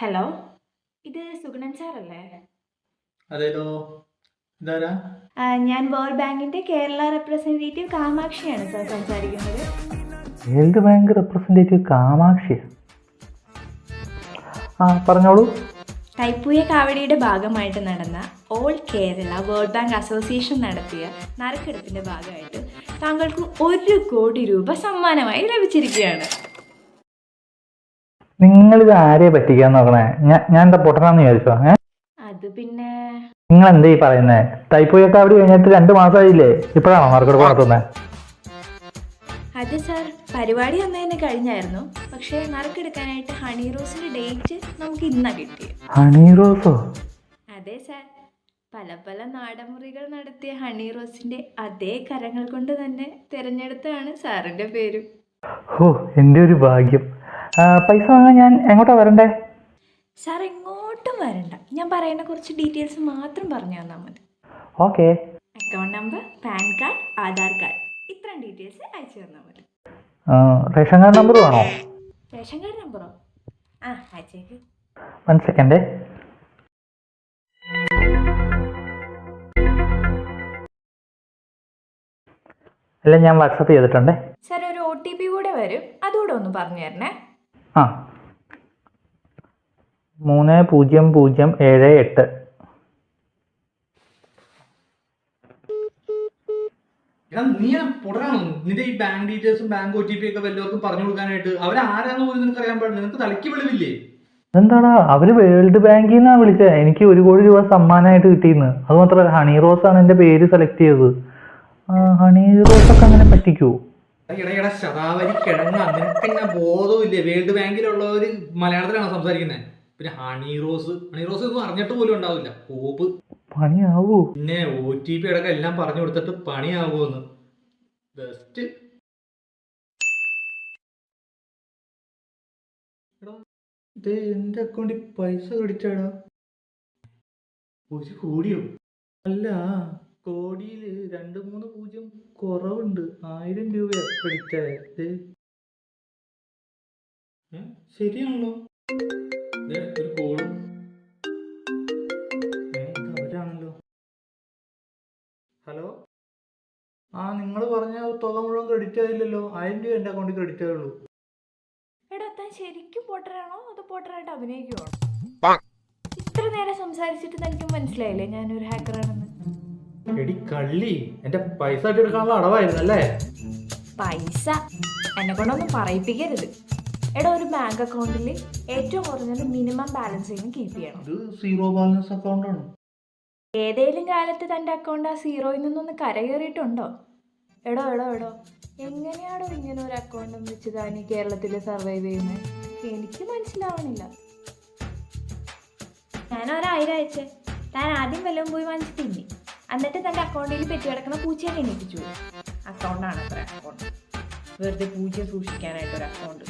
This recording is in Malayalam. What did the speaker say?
ഹലോ, ഇത് സുഗുണൻ സാറല്ലേ? അതേലോ. ഇതാരാ? ഞാൻ വേൾഡ് ബാങ്കിന്റെ കേരള റെപ്രസെന്റേറ്റീവ് കാമാക്ഷിയാണ് സാർ സംസാരിക്കുന്നത്. World bank representative Kamakshi? ആ, പറഞ്ഞോളൂ. തൈപ്പൂയ കാവടിയുടെ ഭാഗമായിട്ട് നടന്ന all Kerala world bank association നടത്തിയ നറുക്കെടുപ്പിന്റെ ഭാഗമായിട്ട് താങ്കൾക്ക് 1 കോടി രൂപ സമ്മാനമായി ലഭിച്ചിരിക്കുകയാണ്. നിങ്ങളിത് ആരെയെ പറ്റിക്കാൻ നോക്കണേ? ഞാൻ എന്താ പൊട്ടനാന്ന് വിചാരിച്ചോ? അത് പിന്നെ നിങ്ങൾ എന്താ ഈ പറയുന്നേ? തൈപ്പൂയക്കാവടി കഴിഞ്ഞിട്ട് 2 മാസമായില്ലേ? ഇപ്പോഴാണോ നറുക്കെടുപ്പ് നടത്തുന്നത്? അത് സാർ, പരിപാടി അന്ന് തന്നെ കഴിഞ്ഞായിരുന്നു. പക്ഷേ നറുക്കെടുക്കാനായിട്ട് ഹണി റോസിന്റെ ഡേറ്റ് നമുക്ക് ഇന്നാണ് കിട്ടിയത്. ഹണി റോസോ? അതെ സാർ, പല പല നാടൻമുറികൾ നടത്തിയ ഹണി റോസിന്റെ അതേ കരങ്ങൾ കൊണ്ട് തന്നെ തിരഞ്ഞെടുത്താണ് സാറിന്റെ പേരും. ഓ, എൻ്റെ ഒരു ഭാഗ്യം. പൈസ വാങ്ങാൻ ഞാൻ എങ്ങോട്ടാ വരണ്ടേ? സാർ എങ്ങോട്ടും വരണ്ട, ഞാൻ പറയുന്ന കുറച്ച് ഡീറ്റെയിൽസ് മാത്രം പറഞ്ഞു തന്നാൽ മതി. Okay. Account number, pan card, Aadhaar card, ഇത്രയും ഡീറ്റെയിൽസ് അയച്ചു തന്നാൽ മതി. റേഷൻ കാർഡ് നമ്പർ വേണോ? റേഷൻ കാർഡ് നമ്പറോ? ആ, അയച്ചേക്ക്. 1 സെക്കൻഡ്. അല്ല, ഞാൻ വാട്സപ്പ് ചെയ്തിട്ടുണ്ടേ. സാർ, ഒരു OTP കൂടെ വരും, അതുകൂടെ ഒന്ന് പറഞ്ഞു തരണേ. ആ, 300778. നീ പൊടരാണോ? നിന്റെ ഈ ബാങ്ക് ഡീറ്റെയിൽസും ബാങ്ക് OTP ഒക്കെ വല്ലവർക്കും പറഞ്ഞു കൊടുക്കാനായിട്ട് അവരാരാന്ന് പോലും നിനക്ക് അറിയാൻ പാടില്ല. നിനക്ക് തലയ്ക്ക് വെളിവില്ലേ? എന്താടാ, അവര് വേൾഡ് ബാങ്കിൽ നിന്നാ വിളിച്ചത്. എനിക്ക് 1 കോടി രൂപ സമ്മാനമായിട്ട് കിട്ടിയെന്ന്. അത് മാത്രമല്ല, ഹണി റോസ് ആണ് എന്റെ പേര് സെലക്ട് ചെയ്തത്. ഹണി റോസ് ഒക്കെ അങ്ങനെ പറ്റിക്കൂ? ഇടയിട ശതാവരി കിഴങ്ങ, നിനക്കെന്നെ ബോധമില്ലേ? വേൾഡ് ബാങ്കിലുള്ളവര് മലയാളത്തിലാണോ സംസാരിക്കുന്നത്? പിന്നെ ഹണി റോസ് ഒന്നും അറിഞ്ഞിട്ട് പോലും ഉണ്ടാവില്ല. കോപ്പ് പണിയാവൂ. പിന്നെ OTP അടക്കം എല്ലാം പറഞ്ഞു കൊടുത്തിട്ട് പണിയാവുമെന്ന്. ബെസ്റ്റ്. എന്റെ അക്കൗണ്ടിൽ പൈസ ക്രെഡിറ്റാടാ. 1 കോടിയോ? അല്ല, കോടിയില് 2-3 പൂജ്യം കുറവുണ്ട്. 1000 രൂപ ക്രെഡിറ്റ് ആയത്. ശരിയാണല്ലോ. ഒരു കോളും അവരാണല്ലോ. ഹലോ, നിങ്ങൾ പറഞ്ഞ തുക മുഴുവൻ ക്രെഡിറ്റ് ആയില്ലല്ലോ. 1000 രൂപ എന്റെ അക്കൗണ്ടിൽ ക്രെഡിറ്റ് ആയുള്ളൂ. എടാ, താൻ ശരിക്കും പോട്ടറാണോ അതോ പോട്ടറായിട്ട് അഭിനയിക്കുവാണോ? ഇത്ര നേരം സംസാരിച്ചിട്ട് തനിക്ക് മനസ്സിലായില്ലേ ഞാനൊരു ഹാക്കറാണെന്ന്? എടി കള്ളി, എന്റെ പൈസ എടുക്കാനുള്ള അടവായിരുന്നല്ലേ? പൈസ എന്നെ കൊണ്ടൊന്നും പറയിപ്പിക്കരുത്. എടാ, ഒരു ബാങ്ക് അക്കൗണ്ടിൽ ഏറ്റവും കുറഞ്ഞത് മിനിമം ബാലൻസ് കീപ്പ് ചെയ്യണം. ഇത് 0 ബാലൻസ് അക്കൗണ്ട് ആണ്. ഏതെങ്കിലും കാലത്ത് തൻ്റെ അക്കൗണ്ട് ആ 0യിൽ നിന്നൊന്ന് കരകയറിയിട്ടുണ്ടോ? എടോ, എങ്ങനെയാണോ ഇങ്ങനെ ഒരു അക്കൗണ്ടും വെച്ച് താൻ ഈ കേരളത്തിൽ സർവൈവ് ചെയ്യുന്നത്? എനിക്ക് മനസ്സിലാവണില്ല. ഞാൻ 1000 അയച്ചേ, താൻ ആദ്യം വല്ലതും പോയി വാങ്ങിച്ച് തിന്നി. എന്നിട്ട് തൻ്റെ അക്കൗണ്ടിൽ പെറ്റി കിടക്കുന്ന പൂച്ചയെ എണീപ്പിച്ചു. അക്കൗണ്ടാണ് അത്ര അക്കൗണ്ട്, വെറുതെ പൂച്ച സൂക്ഷിക്കാനായിട്ടൊരു അക്കൗണ്ട്.